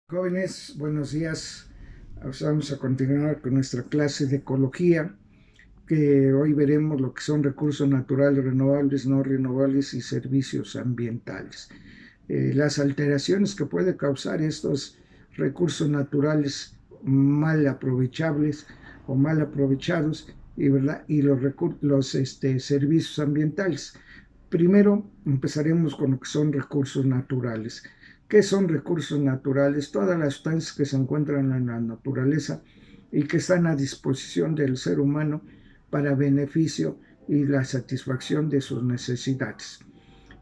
Jóvenes, buenos días. Vamos a continuar con nuestra clase de ecología, que hoy veremos lo que son recursos naturales renovables, no renovables y servicios ambientales. Las alteraciones que puede causar estos recursos naturales mal aprovechables o mal aprovechados y los servicios ambientales. Primero empezaremos con lo que son recursos naturales. ¿Qué son recursos naturales? Todas las sustancias que se encuentran en la naturaleza y que están a disposición del ser humano para beneficio y la satisfacción de sus necesidades.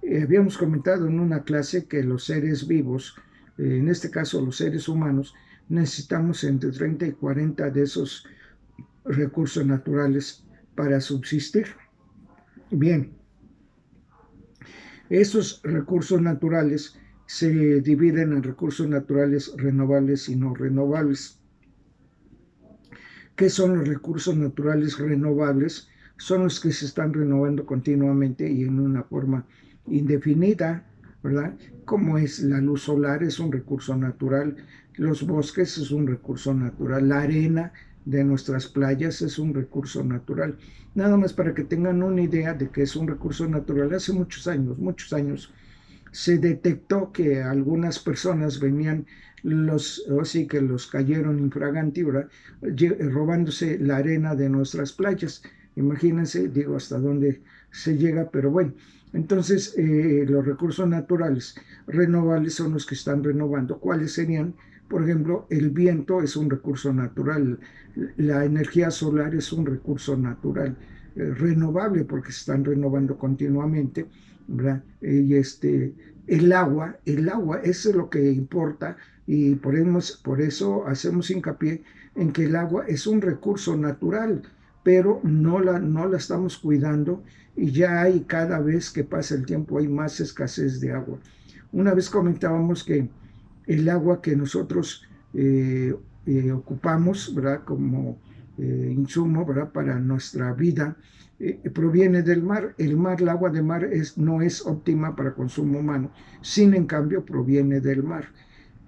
Habíamos comentado en una clase que los seres vivos, en este caso los seres humanos, necesitamos entre 30 y 40 de esos recursos naturales para subsistir. Bien, esos recursos naturales se dividen en recursos naturales renovables y no renovables. ¿Qué son los recursos naturales renovables? Son los que se están renovando continuamente y en una forma indefinida, ¿verdad? Como es la luz solar, es un recurso natural, los bosques es un recurso natural, la arena de nuestras playas es un recurso natural. Nada más para que tengan una idea de que es un recurso natural. Hace muchos años, se detectó que algunas personas venían así que los cayeron infraganti, ¿verdad? Robándose la arena de nuestras playas. Imagínense, digo, hasta dónde se llega, pero bueno. Entonces, los recursos naturales renovables son los que están renovando. ¿Cuáles serían? Por ejemplo, el viento es un recurso natural, la energía solar es un recurso natural, renovable porque se están renovando continuamente, ¿verdad? El agua, eso es lo que importa y por eso hacemos hincapié en que el agua es un recurso natural, pero no la estamos cuidando y ya hay cada vez que pasa el tiempo hay más escasez de agua. Una vez comentábamos que el agua que nosotros ocupamos, ¿verdad? Como insumo, ¿verdad? Para nuestra vida, proviene del mar. El agua de mar no es óptima para consumo humano, sin en cambio proviene del mar.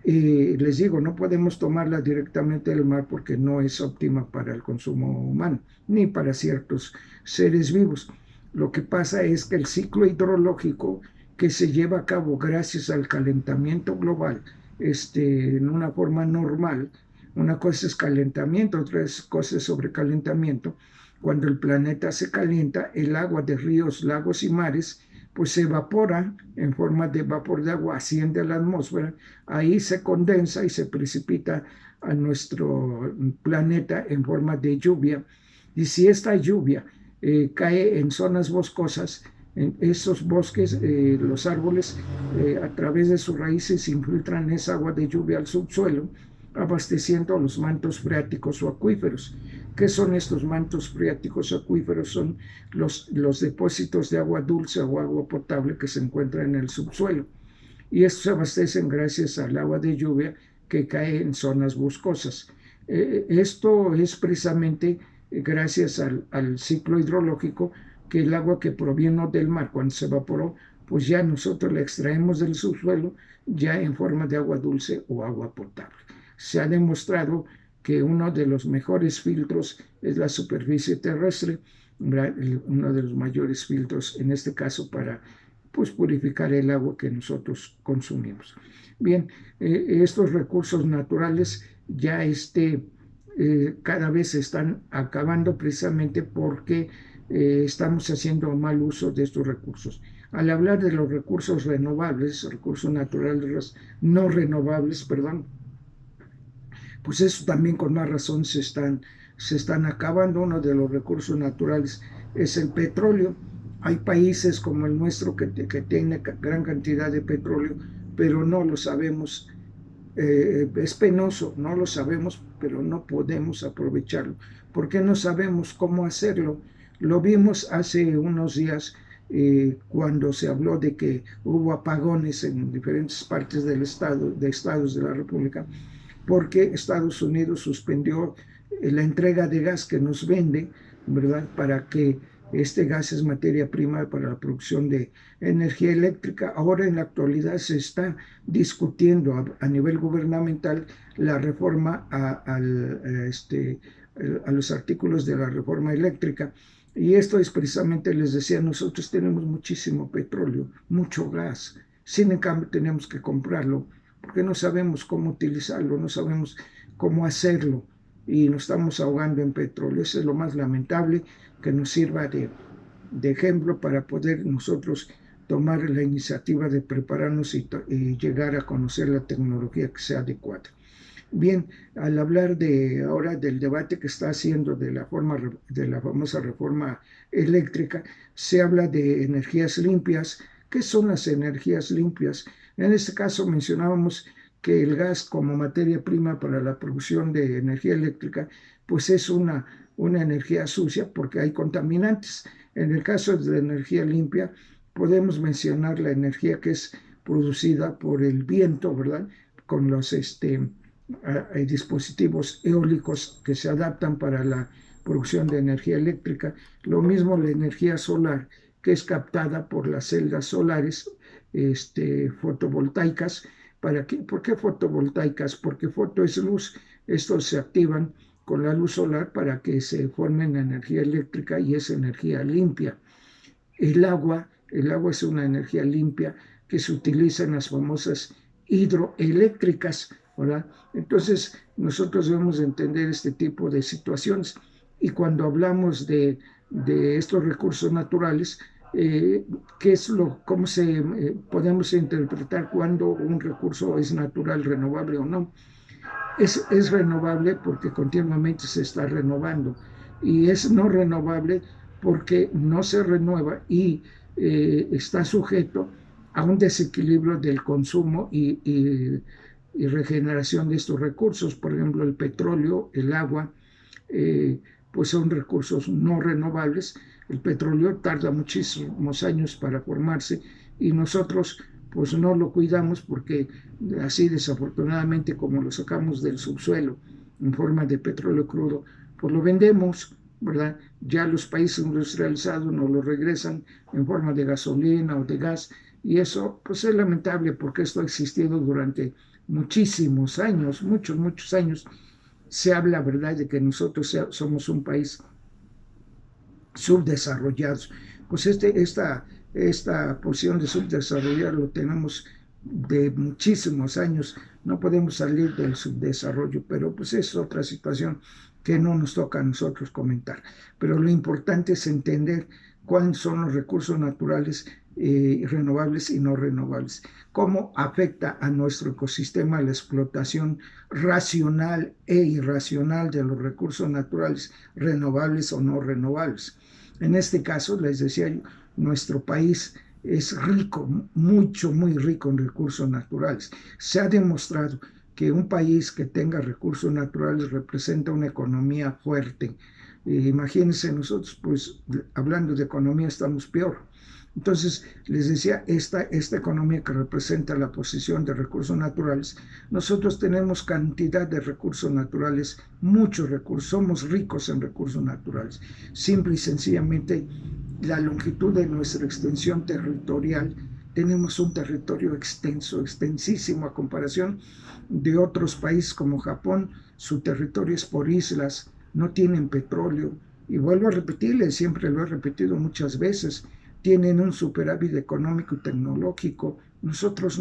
Les digo, no podemos tomarla directamente del mar porque no es óptima para el consumo humano, ni para ciertos seres vivos. Lo que pasa es que el ciclo hidrológico que se lleva a cabo gracias al calentamiento global, en una forma normal, una cosa es calentamiento, otra cosa es sobrecalentamiento. Cuando el planeta se calienta, el agua de ríos, lagos y mares pues se evapora en forma de vapor de agua, asciende a la atmósfera, ahí se condensa y se precipita a nuestro planeta en forma de lluvia. Y si esta lluvia cae en zonas boscosas, en esos bosques, los árboles, a través de sus raíces infiltran esa agua de lluvia al subsuelo, abasteciendo los mantos freáticos o acuíferos. ¿Qué son estos mantos freáticos o acuíferos? Son los depósitos de agua dulce o agua potable que se encuentran en el subsuelo. Y estos se abastecen gracias al agua de lluvia que cae en zonas boscosas. Esto es precisamente gracias al ciclo hidrológico, que el agua que proviene del mar, cuando se evaporó, pues ya nosotros la extraemos del subsuelo ya en forma de agua dulce o agua potable. Se ha demostrado que uno de los mejores filtros es la superficie terrestre, uno de los mayores filtros en este caso para pues, purificar el agua que nosotros consumimos. Bien, estos recursos naturales ya cada vez se están acabando precisamente porque estamos haciendo mal uso de estos recursos. Al hablar de los recursos renovables, recursos naturales no renovables, perdón, pues eso también con más razón se están acabando. Uno de los recursos naturales es el petróleo. Hay países como el nuestro que tiene gran cantidad de petróleo, pero no lo sabemos. Es penoso, no lo sabemos, pero no podemos aprovecharlo. ¿Por qué no sabemos cómo hacerlo? Lo vimos hace unos días cuando se habló de que hubo apagones en diferentes partes del estado, de estados de la República, porque Estados Unidos suspendió la entrega de gas que nos vende, ¿verdad? Para que Este gas es materia prima para la producción de energía eléctrica. Ahora en la actualidad se está discutiendo a nivel gubernamental la reforma a los artículos de la reforma eléctrica. Y esto es precisamente, les decía, nosotros tenemos muchísimo petróleo, mucho gas. Sin en cambio, tenemos que comprarlo porque no sabemos cómo utilizarlo, no sabemos cómo hacerlo y nos estamos ahogando en petróleo. Eso es lo más lamentable, que nos sirva de ejemplo para poder nosotros tomar la iniciativa de prepararnos y llegar a conocer la tecnología que sea adecuada. Bien, al hablar ahora del debate que está haciendo de la famosa reforma eléctrica, se habla de energías limpias. ¿Qué son las energías limpias? En este caso mencionábamos que el gas como materia prima para la producción de energía eléctrica, pues es una energía sucia porque hay contaminantes. En el caso de la energía limpia, podemos mencionar la energía que es producida por el viento, ¿verdad? Con los dispositivos eólicos que se adaptan para la producción de energía eléctrica. Lo mismo la energía solar, que es captada por las celdas solares fotovoltaicas. ¿Por qué fotovoltaicas? Porque foto es luz. Estos se activan con la luz solar para que se formen energía eléctrica y es energía limpia. El agua es una energía limpia que se utiliza en las famosas hidroeléctricas, ¿verdad? Entonces, nosotros debemos entender este tipo de situaciones y cuando hablamos de estos recursos naturales, cómo podemos interpretar cuándo un recurso es natural, renovable o no. Es renovable porque continuamente se está renovando y es no renovable porque no se renueva y está sujeto a un desequilibrio del consumo y regeneración de estos recursos. Por ejemplo, el petróleo, el agua, pues son recursos no renovables. El petróleo tarda muchísimos años para formarse y nosotros pues no lo cuidamos porque así desafortunadamente como lo sacamos del subsuelo en forma de petróleo crudo, pues lo vendemos, ¿verdad? Ya los países industrializados nos lo regresan en forma de gasolina o de gas y eso pues es lamentable porque esto ha existido durante muchísimos años, muchos, muchos años. Se habla, ¿verdad?, de que nosotros somos un país subdesarrollados. Pues esta posición de subdesarrollar lo tenemos de muchísimos años. No podemos salir del subdesarrollo, pero pues es otra situación que no nos toca a nosotros comentar. Pero lo importante es entender cuáles son los recursos naturales renovables y no renovables. Cómo afecta a nuestro ecosistema la explotación racional e irracional de los recursos naturales renovables o no renovables. En este caso, les decía yo, nuestro país es rico, mucho, muy rico en recursos naturales. Se ha demostrado que un país que tenga recursos naturales representa una economía fuerte. Imagínense nosotros, pues hablando de economía estamos peor. Entonces, les decía, esta economía que representa la posición de recursos naturales, nosotros tenemos cantidad de recursos naturales, muchos recursos, somos ricos en recursos naturales. Simple y sencillamente, la longitud de nuestra extensión territorial, tenemos un territorio extenso, extensísimo a comparación de otros países como Japón, su territorio es por islas, no tienen petróleo. Y vuelvo a repetirles, siempre lo he repetido muchas veces, tienen un superávit económico y tecnológico. Nosotros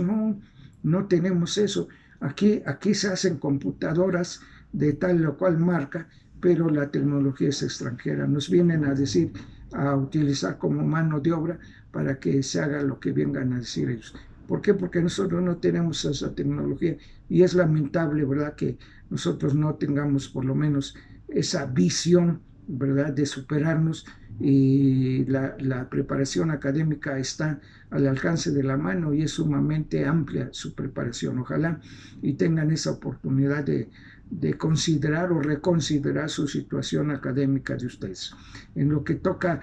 no tenemos eso. Aquí se hacen computadoras de tal o cual marca, pero la tecnología es extranjera. Nos vienen a decir, a utilizar como mano de obra para que se haga lo que vengan a decir ellos. ¿Por qué? Porque nosotros no tenemos esa tecnología y es lamentable, ¿verdad?, que nosotros no tengamos por lo menos esa visión, ¿verdad?, de superarnos y la preparación académica está al alcance de la mano y es sumamente amplia su preparación. Ojalá y tengan esa oportunidad de considerar o reconsiderar su situación académica de ustedes. En lo que toca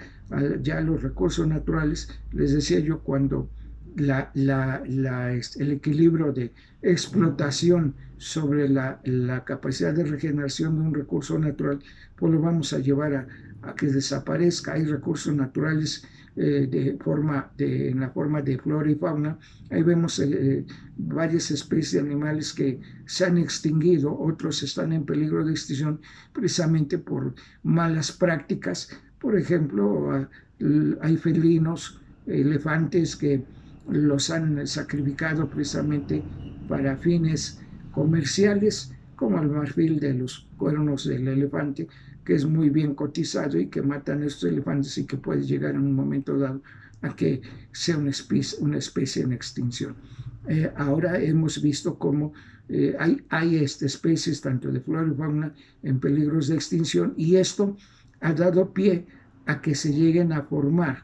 ya los recursos naturales, les decía yo, cuando el equilibrio de explotación sobre la capacidad de regeneración de un recurso natural, pues lo vamos a llevar a que desaparezca. Hay recursos naturales en la forma de flora y fauna. Ahí vemos varias especies de animales que se han extinguido, otros están en peligro de extinción precisamente por malas prácticas. Por ejemplo, hay felinos, elefantes que los han sacrificado precisamente para fines comerciales, como el marfil de los cuernos del elefante, que es muy bien cotizado y que matan a estos elefantes y que puede llegar en un momento dado a que sea una especie en extinción. Ahora hemos visto cómo hay especies tanto de flora y fauna en peligros de extinción, y esto ha dado pie a que se lleguen a formar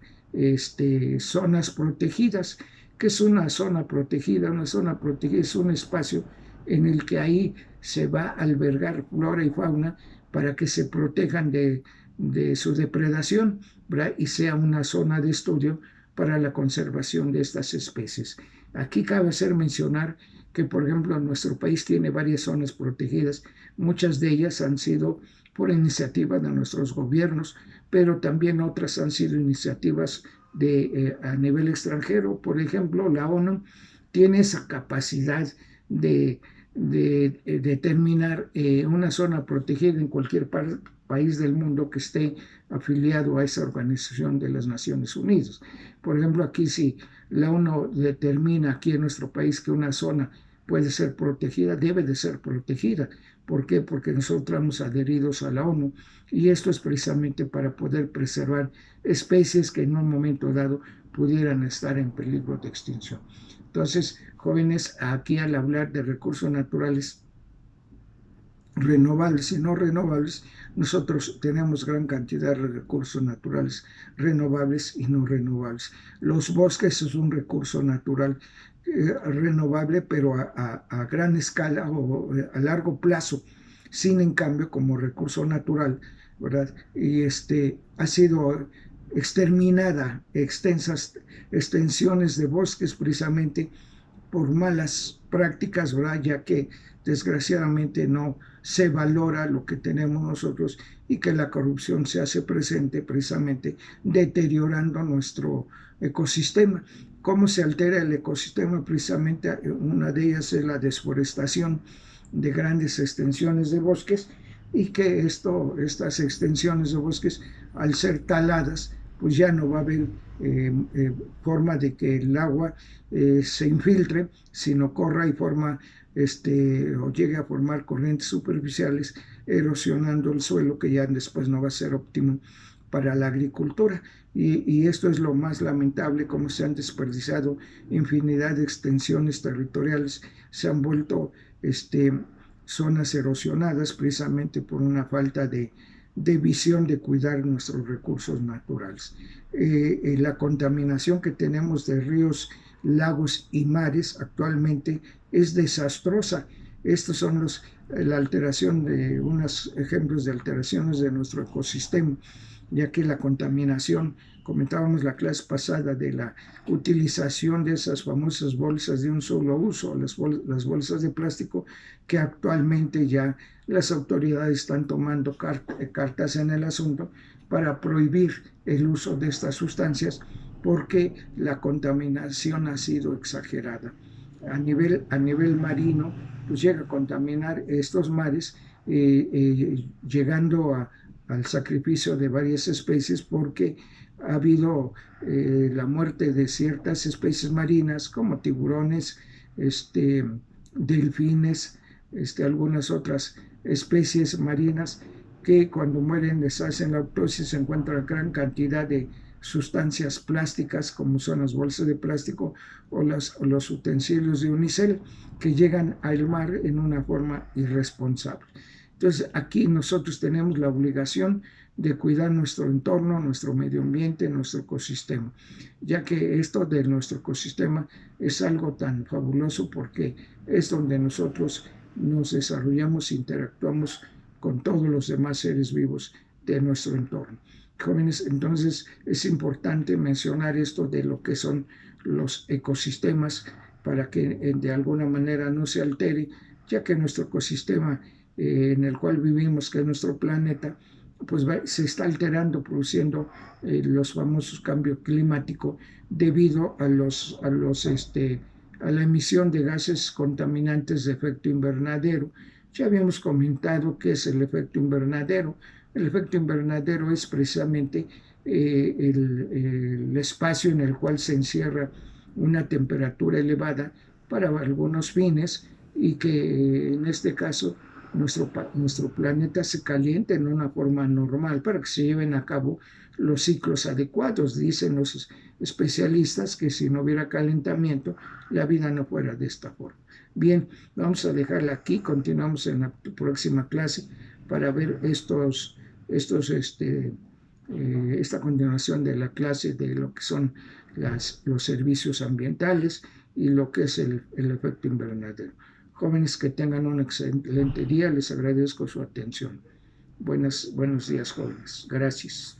zonas protegidas. ¿Qué es una zona protegida? Una zona protegida es un espacio en el que ahí se va a albergar flora y fauna para que se protejan de su depredación, ¿verdad? Y sea una zona de estudio para la conservación de estas especies. Aquí cabe hacer mencionar que, por ejemplo, nuestro país tiene varias zonas protegidas. Muchas de ellas han sido por iniciativa de nuestros gobiernos, pero también otras han sido iniciativas a nivel extranjero. Por ejemplo, la ONU tiene esa capacidad de determinar una zona protegida en cualquier país del mundo que esté afiliado a esa organización de las Naciones Unidas. Por ejemplo, aquí si la ONU determina aquí en nuestro país que una zona puede ser protegida, debe de ser protegida. ¿Por qué? Porque nosotros estamos adheridos a la ONU, y esto es precisamente para poder preservar especies que en un momento dado pudieran estar en peligro de extinción. Entonces, jóvenes, aquí al hablar de recursos naturales renovables y no renovables, nosotros tenemos gran cantidad de recursos naturales renovables y no renovables. Los bosques es un recurso natural renovable, pero a gran escala o a largo plazo, sin en cambio como recurso natural, ¿verdad? Y ha sido exterminada extensiones de bosques precisamente por malas prácticas, ¿verdad? Ya que desgraciadamente no se valora lo que tenemos nosotros, y que la corrupción se hace presente precisamente deteriorando nuestro ecosistema. ¿Cómo se altera el ecosistema? Precisamente una de ellas es la desforestación de grandes extensiones de bosques, y que estas extensiones de bosques, al ser taladas, pues ya no va a haber forma de que el agua se infiltre, sino corra y forma o llegue a formar corrientes superficiales, erosionando el suelo, que ya después no va a ser óptimo para la agricultura. Y esto es lo más lamentable, cómo se han desperdiciado infinidad de extensiones territoriales, se han vuelto zonas erosionadas precisamente por una falta de visión de cuidar nuestros recursos naturales. La contaminación que tenemos de ríos, lagos y mares actualmente es desastrosa. Estos son la alteración de unos ejemplos de alteraciones de nuestro ecosistema, ya que la contaminación, comentábamos la clase pasada de la utilización de esas famosas bolsas de un solo uso, las bolsas de plástico, que actualmente ya las autoridades están tomando cartas en el asunto para prohibir el uso de estas sustancias, porque la contaminación ha sido exagerada. A nivel marino, pues llega a contaminar estos mares, llegando al sacrificio de varias especies, porque ha habido la muerte de ciertas especies marinas como tiburones, delfines, algunas otras especies marinas, que cuando mueren les hacen la autopsia y se encuentra gran cantidad de sustancias plásticas, como son las bolsas de plástico o los utensilios de unicel, que llegan al mar en una forma irresponsable. Entonces, aquí nosotros tenemos la obligación de cuidar nuestro entorno, nuestro medio ambiente, nuestro ecosistema, ya que esto de nuestro ecosistema es algo tan fabuloso, porque es donde nosotros nos desarrollamos, interactuamos con todos los demás seres vivos de nuestro entorno. Jóvenes, entonces es importante mencionar esto de lo que son los ecosistemas, para que de alguna manera no se altere ya que nuestro ecosistema en el cual vivimos, que es nuestro planeta, pues se está alterando, produciendo los famosos cambios climáticos debido a la emisión de gases contaminantes de efecto invernadero. Ya habíamos comentado qué es el efecto invernadero. El efecto invernadero es precisamente el espacio en el cual se encierra una temperatura elevada para algunos fines y que en este caso nuestro planeta se caliente en una forma normal para que se lleven a cabo los ciclos adecuados. Dicen los especialistas que si no hubiera calentamiento, la vida no fuera de esta forma. Bien, vamos a dejarla aquí, continuamos en la próxima clase para ver esta continuación de la clase de lo que son los servicios ambientales y lo que es el efecto invernadero. Jóvenes, que tengan un excelente día, les agradezco su atención. Buenos días, jóvenes. Gracias.